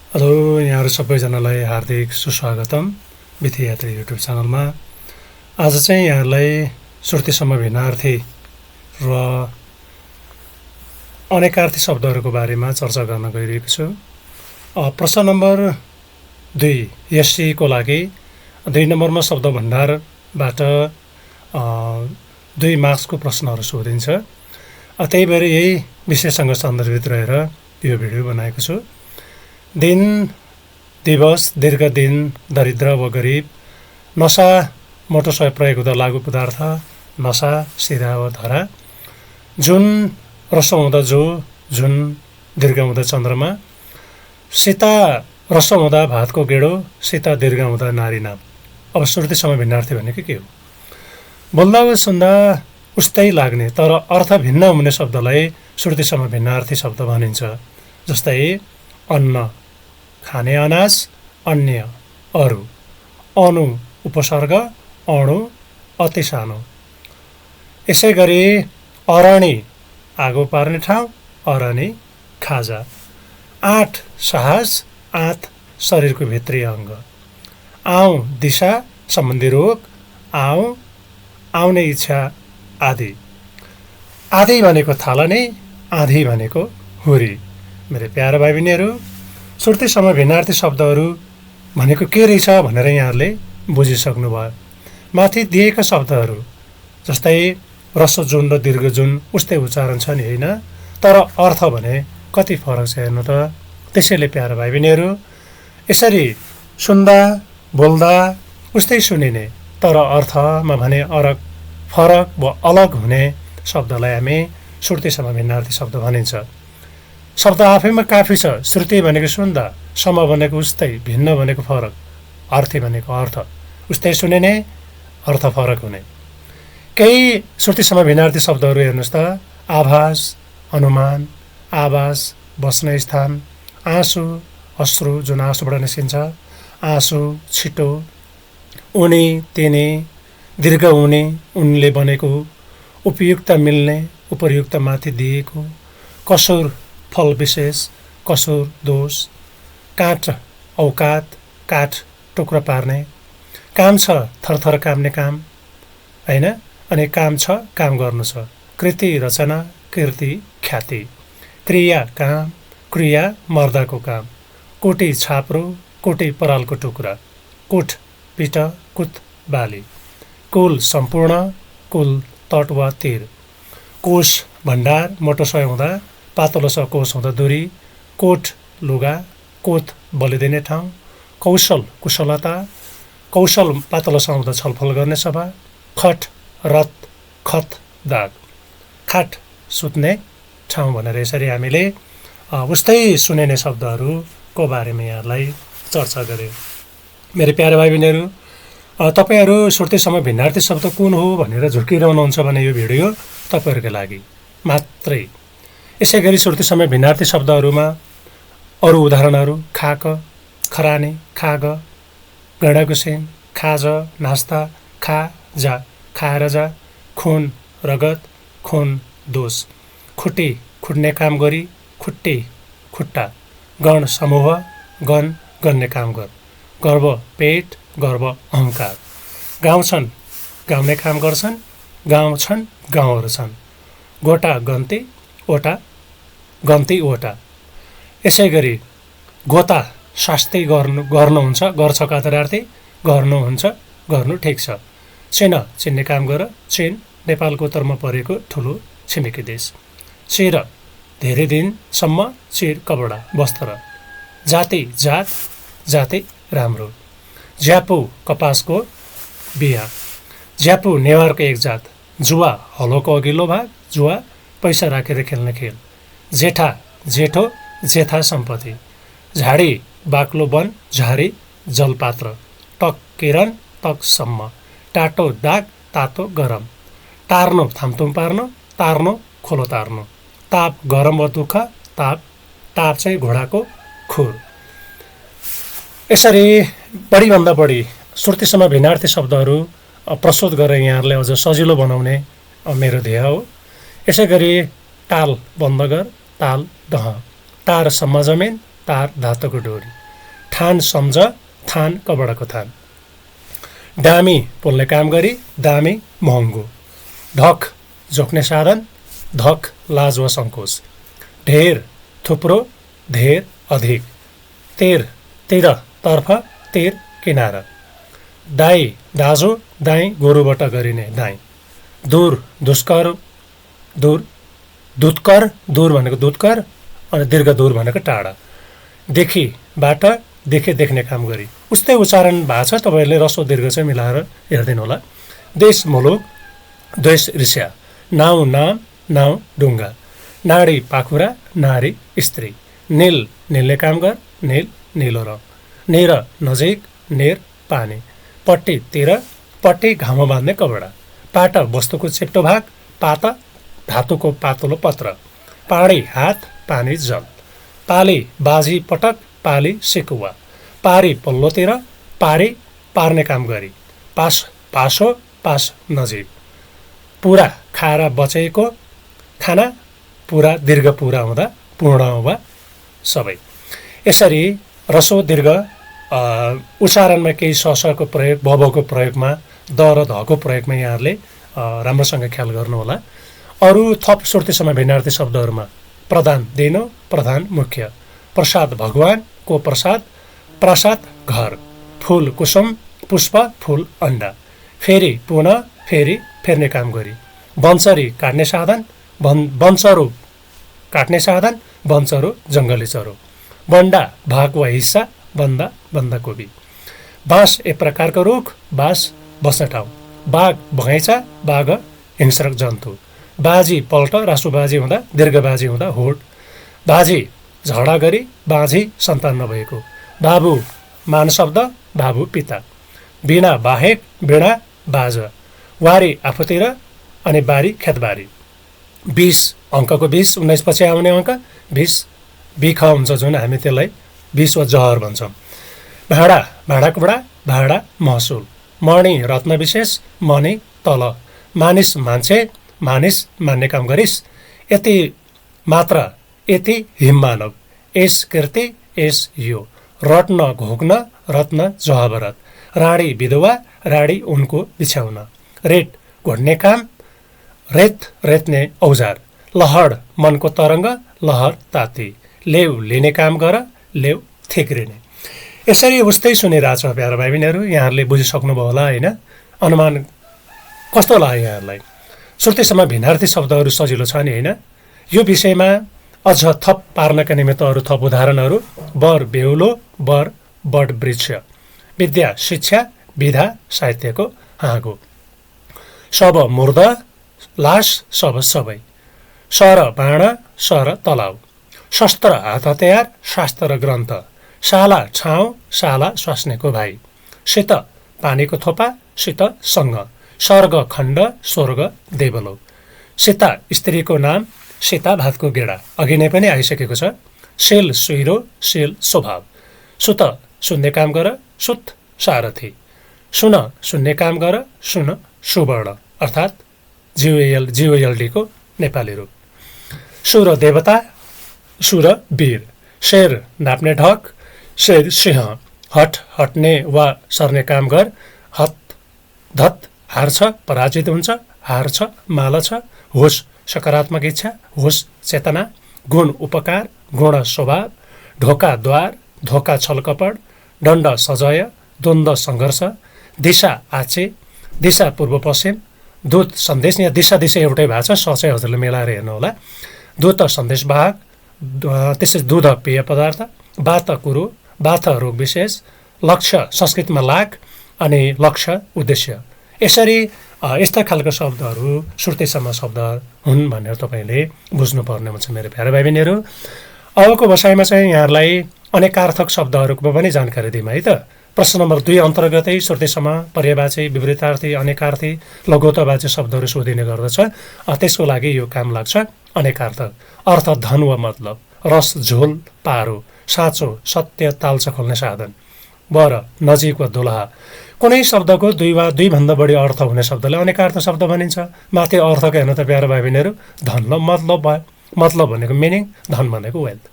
Hello यहाँहरू सबैजनालाई हार्दिक सुस्वागतम विधियात्री युट्युब च्यानलमा। आज चाहिँ यहाँहरूलाई श्रुतिसम्म भिन्नार्थी र अनेकार्थी शब्दहरूको बारेमा चर्चा गर्न गइरहेको छु। प्रश्न नम्बर 2 एससीको लागि 2 नम्बरमा शब्द भण्डारबाट 2 मार्क्सको प्रश्नहरू सोधिन्छ। त्यही भएर यही विषयसँग सन्दर्भित रहेर यो भिडियो बनाएको छु। दिन, दिवस, दीर्घ दिन, दरिद्र वा गरिब, नशा, मोटरसाइकल प्रयोग हुँदा लागु पदार्थ, नशा, सिधा वा धरा, जुन, रसौँ हुँदा जो, जुन, दीर्घ हुँदा चन्द्रमा, सीता, रसौँ हुँदा भातको गेडो, सीता, दीर्घ हुँदा नारी नाम। अब श्रुतिसम्म भिन्नार्थी भनेको के हो? बोल्दा वा सुन्दा उस्तै लाग्ने तर अर्थ भिन्न हुने शब्दलाई श्रुतिसम्म भिन्नार्थी शब्द भनिन्छ। जस्तै अन्न, खाने अनाज, अन्य, अरू, अणु, उपसर्ग, अणु, अति सानो। यसै गरी अरणी, आगो पार्ने ठाउँ, अरणी, खाजा। आँट, साहस, आँत, शरीरको भित्री अङ्ग। आउँ, दिशा, सम्बन्धी रोग, आउँ, आउने इच्छा आदि। आधी भनेको थालनी, आधी भनेको हुरी। मेरो प्यारा भाइ बहिनीहरू, श्रुतिसम्म भिन्नार्थी शब्दहरू भनेको के रहेछ भनेर यहाँहरूले बुझिसक्नुभयो। माथि दिएका शब्दहरू जस्तै रस्व जुन र दीर्घ जुन उस्तै उच्चारण छ नि, होइन? तर अर्थ भने कति फरक छ हेर्नु त। त्यसैले प्यारा भाइ बहिनीहरू, यसरी सुन्दा बोल्दा उस्तै सुनिने तर अर्थमा भने फरक वा अलग हुने शब्दलाई हामी श्रुतिसम्म भिन्नार्थी शब्द भनिन्छ। शब्द आफैमा काफी छ। श्रुति भनेको सुन्दा, सम भनेको उस्तै, भिन्न भनेको फरक, अर्थी भनेको अर्थ उस्तै सुनिने, अर्थ फरक हुने। केही श्रुतिसम्म भिन्नार्थी शब्दहरू हेर्नुहोस् त। आभास, अनुमान, आवाज, बस्ने स्थान, आँसु, अश्रु जुन आँसुबाट निस्किन्छ, आँसु, छिटो, उनी, तिनी, दीर्घ उनी, उनले बनेको, उपयुक्त मिल्ने, उपयुक्त माथि दिएको, कसुर, फल विशेष, कसुर, दोष, काठ, औकात, काठ, टुक्रा पार्ने, काम छ, थरथर काम्ने काम, होइन? अनि काम छ, काम गर्नु छ। कृति, रचना, कीर्ति, ख्याति। क्रिया, काम, क्रिया, मर्दाको काम। कोटी, छाप्रो, कोटी, परालको टुक्रा। कुठ, पिट, कुत, बाली। कुल, सम्पूर्ण, कुल, तट वा तीर। कोष, भण्डार, मोटो सय हुँदा, पातलो स कोष हुँदा दूरी। कोट, लुगा, कोत, बलिदिने ठाउँ। कौशल, कुशलता, कौशल, पातलो स हुँदा छलफल गर्ने सभा। खट, रथ, खत, दाग। खाट, सुत्ने ठाउँ भनेर यसरी हामीले उस्तै सुनिने शब्दहरूको बारेमा यहाँलाई चर्चा गऱ्यौँ। मेरो प्यारे भाइ बहिनीहरू, तपाईँहरू श्रुतिसम्म भिन्नार्थी शब्द कुन हो भनेर झुक्किरहनुहुन्छ भने यो भिडियो तपाईँहरूको लागि मात्रै। यसै गरी श्रुतिसम्म भिन्नार्थी शब्दहरूमा अरू उदाहरणहरू खाक, खरानी, खाग, गैँडाकुसेन, खाज, नास्ता, खा, जा, खाएर जा, खुन, रगत, खुन, दोष। खुट्टी, खुट्ने काम गरी, खुट्टी, खुट्टा। गण, समूह, गण, गर्ने काम गर। गर्व, पेट, गर्व, अहङ्कार। गाउँ छन्, गाउने काम गर्छन्, गाउँ छन्, गाउँहरू छन्। गोटा, गन्ती, ओटा, गन्ती, ओटा। यसै गरी गोता, शास्ति गर्नुहुन्छ, गर्छ कातरार्थी, गर्नुहुन्छ, गर्नु ठिक छ। चिन, चिन्ने काम गर, चिन, नेपालको उत्तरमा परेको ठुलो छिमेकी देश। चिर, धेरै दिनसम्म, चिर, कपडा, वस्त्र। जाति, जात, जाति, राम्रो। ज्यापु, कपासको बिहा। ज्यापु, नेवारको एक जात। जुवा, हलोको अघिल्लो भाग, जुवा, पैसा राखेर खेल्ने खेल। जेठा, जेठो, जेठा सम्पत्ति। झाडी, बाक्लो वन, झारी, जलपात्र। टक, किरण, तकसम्म। टाटो, दाग, तातो, गरम। टार्नु, थामथुम पार्नु, तार्नु, खोलो तार्नु। ताप, गरम वा दुःख, ताप, टाप चाहिँ घोडाको खुर। यसरी बढीभन्दा बढी श्रुतिसम्म भिन्नार्थी शब्दहरू प्रस्तुत गरेर यहाँहरूलाई अझ सजिलो बनाउने मेरो ध्येय हो। यसै गरी ताल बन्द गर, ताल दह। तार सम्म जमिन, तार धातुको डोरी। ठान सम्झ थान कबडाको थान दामी पोल्ने काम गरी दामी महँगो ढक जोख्ने साधन धक लाज वा सङ्कोच ढेर थुप्रो धेर अधिक तेर तिर तर्फ तेर किनारा दाई दाजु दाई गोरुबाट गरिने दाई दूर दुष्कर दूर दुधकर दूर भनेको दुधकर अनि दीर्घ दूर भनेको टाढा देखिबाट देखे देख्ने काम गरी उस्तै उच्चारण भएको छ तपाईँहरूले रसो दीर्घ चाहिँ मिलाएर हेरिदिनु होला देश मुलुक द्वेष ईर्ष्या नाउँ नाम नाउँ डुङ्गा नाडी पाखुरा नारी स्त्री नील नील्ने काम गर नील निलो रङ निर नजिक निर पानी पट्टीतिर पट्टी घाम बाँध्ने कपडा पाटा वस्तुको चेप्टो भाग पाता धातुको पातलो पत्र पाडी हात पानी जल पाली बाजी पटक पाली सेकुवा पारी पल्लोतिर पारी पार्ने काम गरी पास पासो पास नजिक पुरा खाएर बचेको खाना पुरा दीर्घ पुरा हुँदा पूर्ण वा सबै यसरी रसो दीर्घ उच्चारणमा केही सको प्रयोग भवको प्रयोगमा द र धको प्रयोगमा यहाँहरूले राम्रोसँग ख्याल गर्नुहोला अरू थप श्रुतिसम्म भिन्नार्थी शब्दहरूमा प्रधान दिनु प्रधान मुख्य प्रसाद भगवानको प्रसाद प्रसाद घर फूल कुसुम पुष्प फूल अन्डा फेरि पुनः फेरि फेर्ने काम गरी बन्चरी काट्ने साधन बन्चरो काट्ने साधन बन्चरो जङ्गली चरो बन्डा भाग वा हिस्सा बन्दा बन्दाकोपी बाँस एक प्रकारको रुख बाँस बस्ने ठाउँ बाघ बगैँचा बाघ हिंस्रक जन्तु बाजी पल्ट रासुबाजी हुँदा दीर्घबाजी हुँदा होड बाजी झगडा गरी बाँझी सन्तान नभएको बाबु मान शब्द बाबु पिता बिना बाहेक बिना बाज वारी आफूतिर अनि बारी खेतबारी 20 अङ्कको 20 19 पछि आउने अङ्क 20 बिख हुन्छ जुन हामी त्यसलाई 20 वा जहर भन्छौँ भाडा भाँडाकुँडा भाडा महसुल मणि रत्न विशेष मणि तल मानिस मान्छे मानिस मान्ने काम गरिस् यति मात्र यति हिममानव यस कृति यस यो रत्न घोक्न रत्न जहबरत राडी विधवा राडी उनको बिछ्याउन रेट घोड्ने काम रेत रेत्ने औजार लहड मनको तरङ्ग लहर ताती लेउ लिने काम गर लेउ थेक्रिने यसरी उस्तै सुनिरहेछ प्यारा भाइ बहिनीहरू यहाँहरूले बुझिसक्नुभयो होला होइन अनुमान कस्तो लाग्यो यहाँहरूलाई श्रुतिसम्म भिन्नार्थी शब्दहरू सजिलो छ नि होइन यो विषयमा अझ थप पार्नका निमित्त अरू थप उदाहरणहरू बर बेहुलो बर बड वृक्ष विद्या शिक्षा विधा साहित्यको हाँगो सब मुर्द लास सब सबै सर बाण सर तलाउ शस्त्र हात हतियार शास्त्र ग्रन्थ साला छाउँ साला स्वास्नेको भाइ शीत पानीको थोपा शीत सँग स्वर्ग खण्ड स्वर्ग देवलोक सीता स्त्रीको नाम सीता भातको गेडा अघि नै पनि आइसकेको छ सेल सुइरो सेल स्वभाव सुत सुन्ने काम गर सुत सारथी सुन सुन्ने काम गर सुन सुवर्ण अर्थात् जीओएलडीको नेपाली रूप सुर देवता सुर वीर शेर नाप्ने ढक शेर सिंह हट हट्ने वा सर्ने काम गर हत धत हार्छ पराजित हुन्छ हार्छ माल छ होस सकारात्मक इच्छा होस चेतना गुण उपकार गुण स्वभाव ढोका द्वार धोका छलकपड दण्ड सजय द्वन्द्व सङ्घर्ष दिशा आचे दिशा पूर्व पश्चिम दूत सन्देश यहाँ दिशा दिशा एउटै भएको छ सचै हजुरले मिलाएर हेर्नु होला दूत सन्देश वाहक त्यसै दुध पेय पदार्थ बात कुरो बाथ रोग विशेष लक्ष्य संस्कृतमा लाग अनि लक्ष्य उद्देश्य यसरी यस्ता खालका शब्दहरू श्रुतिसम्म शब्द हुन् भनेर तपाईँले बुझ्नुपर्ने हुन्छ मेरो प्यारा भाइ बहिनीहरू अबको बसाइमा चाहिँ यहाँहरूलाई अनेकार्थक शब्दहरूको पनि जानकारी दिउँ है त प्रश्न नम्बर 2 अन्तर्गतै श्रुतिसम्म पर्यायवाची विपरीतार्थी अनेकार्थी लघुत्ववाची शब्दहरू सोधिने गर्दछ त्यसको लागि यो काम लाग्छ अनेकार्थक अर्थ धन वा मतलब रस झोल पारो साँचो सत्य ताल्छ खोल्ने साधन बर नजिक वा दुलहा कुनै शब्दको 2 वा 2 भन्दा बढी अर्थ हुने शब्दलाई अनेकार्थ शब्द भनिन्छ माथि अर्थको हेर्नु त प्यारो भाइ बहिनीहरू धन र मतलब भयो मतलब भनेको मिनिङ धन भनेको वेल्थ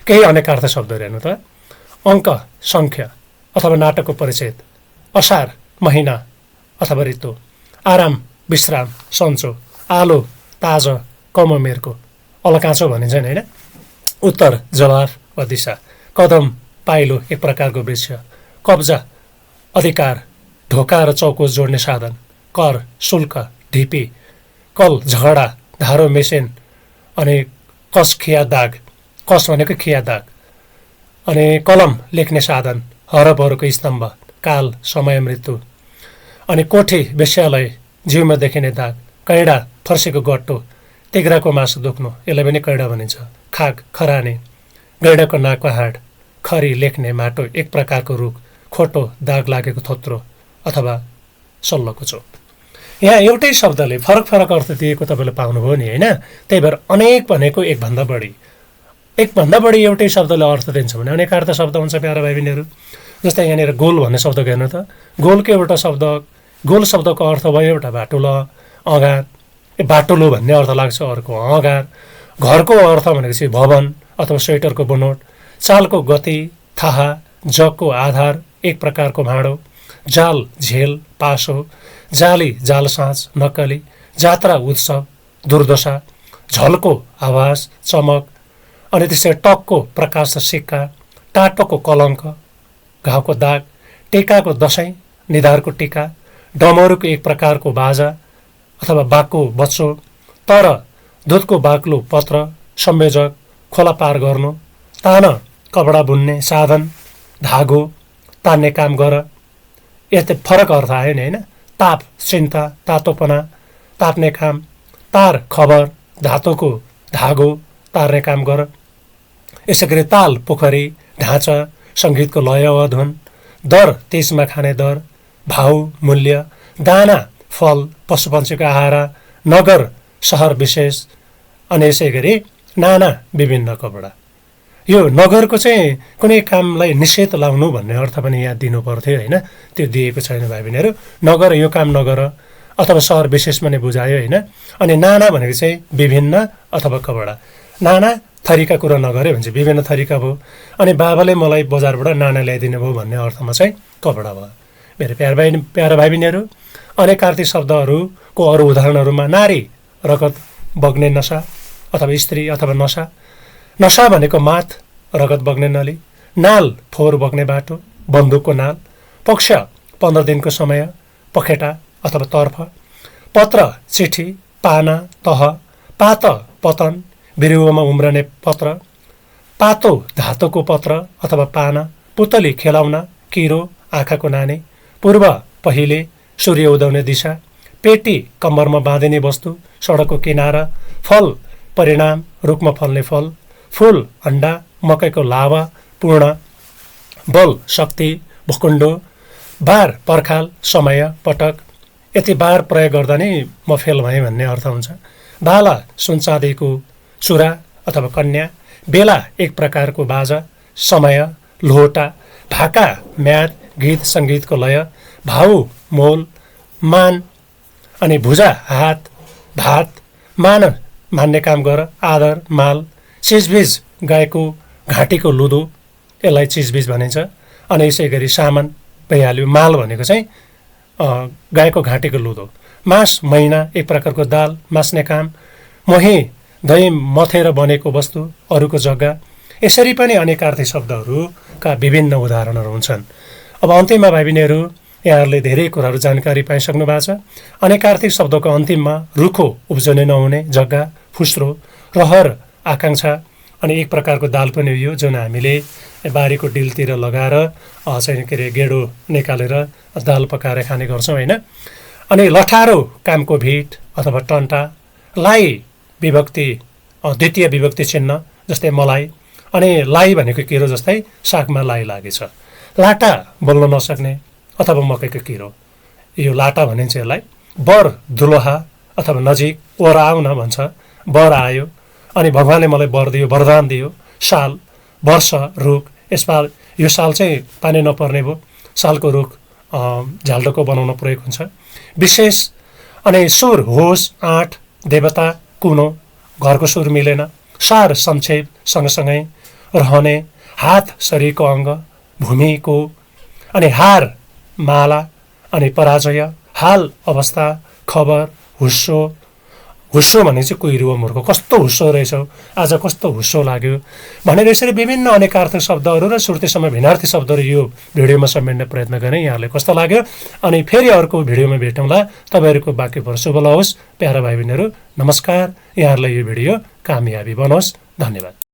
केही अनेकार्थ शब्दहरू हेर्नु त अङ्क सङ्ख्या अथवा नाटकको परिच्छेद, असार महिना अथवा ऋतु, आराम विश्राम सन्चो, आलो ताजा कममेरको, अलकाँचो भनिन्छ नि होइन, उत्तर जवाफ वा दिशा, कदम पाइलो एक प्रकारको वृक्ष, कब्जा अधिकार, ढोका र चौको जोड्ने साधन, कर शुल्क ढिपी, कल झगडा धारो मेसेन, अनि कस खिया दाग, कस भनेको खिया दाग, अनि कलम लेख्ने साधन, हरबहरूको स्तम्भ, काल समय मृत्यु, अनि कोठी वेश्यालय जिउमा देखिने दाग, कैडा फर्सेको गट्टो, तिग्राको मासु दुख्नु, यसलाई पनि कैडा भनिन्छ, खाग खरानी, गैडाको नाकको हाड, खरी लेख्ने माटो एक प्रकारको रुख, खोटो दाग लागेको थोत्रो अथवा सल्लोको चोप। यहाँ एउटै शब्दले फरक फरक अर्थ दिएको तपाईँले पाउनुभयो नि होइन। त्यही भएर अनेक भनेको एकभन्दा बढी एउटै शब्दले अर्थ दिन्छ भने अनेक अर्थ शब्द हुन्छ प्यारा भाइ बहिनीहरू। जस्तै यहाँनिर गोल भन्ने शब्दको हेर्नु त, गोलको एउटा शब्द, गोल शब्दको अर्थ भयो एउटा बाटुलो अँगार, बाटुलो भन्ने अर्थ लाग्छ, अर्को अँगार, घरको अर्थ भनेको चाहिँ भवन अथवा स्वेटरको बनोट, चालको गति थाहा, जगको आधार एक प्रकारको भाँडो, जाल झेल पासो, जाली जालसाँझ नक्कली, जात्रा उत्सव दुर्दशा, झल्को आवाज चमक, अनि त्यसै टकको प्रकाश सिक्का, टाटोको कलङ्क घाउको दाग, टेकाको दसैँ निधारको टिका, डमरुको एक प्रकारको बाजा अथवा बाघको बच्चो, तर दुधको बाक्लो पत्र संयोजक, खोला पार गर्नु, तान कपडा बुन्ने साधन, धागो तान्ने काम गर। यस्तै फरक अर्थ आयो नि होइन। ताप चिन्ता तातोपना ताप्ने काम, तार खबर धातुको धागो तार्ने काम गर। यसै गरी ताल पोखरी ढाँचा सङ्गीतको लय वा धुन, दर त्यसमा खाने दर, भाउ मूल्य, दाना फल पशुपन्छीको आहारा, नगर सहर विशेष, अनि यसै गरी नाना विभिन्न कपडा। यो नगरको चाहिँ कुनै कामलाई निषेध लाउनु भन्ने अर्थ पनि यहाँ दिनु पर्थ्यो होइन, त्यो दिएको छैन भाइ बहिनीहरू। नगर यो काम नगर अथवा सहर विशेषमा नै बुझायो होइन। अनि नाना भनेको चाहिँ विभिन्न अथवा कपडा, नाना थरीका कुरा नगर्यो भने चाहिँ विभिन्न थरीका भयो। अनि बाबाले मलाई बजारबाट नाना ल्याइदिनु भयो भन्ने अर्थमा चाहिँ कपडा भयो। मेरो प्यारा भाइ बहिनीहरू, अनेक आर्थिक शब्दहरूको अरू उदाहरणहरूमा नारी रगत बग्ने नसा अथवा स्त्री अथवा नसा, नसा भनेको माथ रगत बग्ने नली, नाल फोहोर बग्ने बाटो बन्दुकको नाल, पक्ष 15 दिनको समय पखेटा अथवा तर्फ, पत्र चिठी पाना तह, पात पतन बिरुवामा उम्रने पत्र, पातो धातुको पत्र अथवा पाना, पुतली खेलाउना किरो आँखाको नानी, पूर्व पहिले सूर्य उदाउने दिशा, पेटी कम्मरमा बाँधिने वस्तु सडकको किनारा, फल परिणाम रुखमा फल्ने फल, फूल अन्डा मकैको लावा पूर्ण, बल शक्ति भूखुण्डो, बार पर्खाल समय पटक। यति बार प्रयोग गर्दा नै म फेल भएँ भन्ने अर्थ हुन्छ। बाला सुनचाँदीको चुरा अथवा कन्या, बेला एक प्रकारको बाजा, समय लोटा, भाका म्याद गीत सङ्गीतको लय, भाउ मोल मान, अनि भुजा हात भात, मान मान्ने काम गर, आदर माल, चिजबिज गाईको घाँटीको लुदो यसलाई चिजबिज भनिन्छ। अनि यसै गरी सामान भइहाल्यो। माल भनेको चाहिँ गाईको घाँटीको लुदो, मास महिना एक प्रकारको दाल मास्ने काम, मही दही मथेर बनेको वस्तु अरूको जग्गा। यसरी पनि अनेक आर्थिक शब्दहरूका विभिन्न उदाहरणहरू हुन्छन्। अब अन्तिममा भाइ बहिनीहरू, यहाँहरूले धेरै कुराहरू जानकारी पाइसक्नु भएको छ। अनेक आर्थिक शब्दको अन्तिममा रुखो उब्जने नहुने जग्गा, फुस्रो, रहर आकाङ्क्षा, अनि एक प्रकारको दाल पनि यो जुन हामीले बारीको डिलतिर लगाएर चाहिँ के अरे गेडो निकालेर दाल पकाएर खाने गर्छौँ होइन। अनि लठारो कामको भिट अथवा टन्टा, लाई विभक्ति द्वितीय विभक्ति चिन्ह जस्तै मलाई, अनि लाई भनेको किरो जस्तै सागमा लाई लागेछ। लाटा बोल्न नसक्ने अथवा मकैको किरो, यो लाटा भनिन्छ यसलाई। बर दुलोहा अथवा नजिक, वर आउन भन्छ, बर आयो, अनि भगवानले मलाई वर दियो वरदान दियो। साल वर्ष रुख, यसपाल यो साल चाहिँ पानी नपर्ने भयो, सालको रुख झाल्डोको बनाउन प्रयोग हुन्छ। विशेष अनि सुर होस आँट देवता कुनो, घरको सुर मिलेन। सार संक्षेप सँगसँगै रहने, हात शरीरको अङ्ग, भूमिको, अनि हार, माला, अनि पराजय, हाल, अवस्था, खबर, हुस्सो। हुस्सो भने चाहिँ कोही रुवा मूर्ख, कस्तो हुस्सो रहेछौ, आज कस्तो हुस्सो लाग्यो भनेर यसरी विभिन्न अनेकार्थक शब्दहरू र श्रुतिसम्म भिन्नार्थी शब्दहरू यो भिडियोमा समेट्ने प्रयत्न गरेँ। यहाँलाई कस्तो लाग्यो? अनि फेरि अर्को भिडियोमा भेटौँला। तपाईँहरूको वाक्यहरू शुभ होस्। प्यारा भाइ बहिनीहरू नमस्कार। यहाँहरूलाई यो भिडियो कामयाबी बनोस्। धन्यवाद।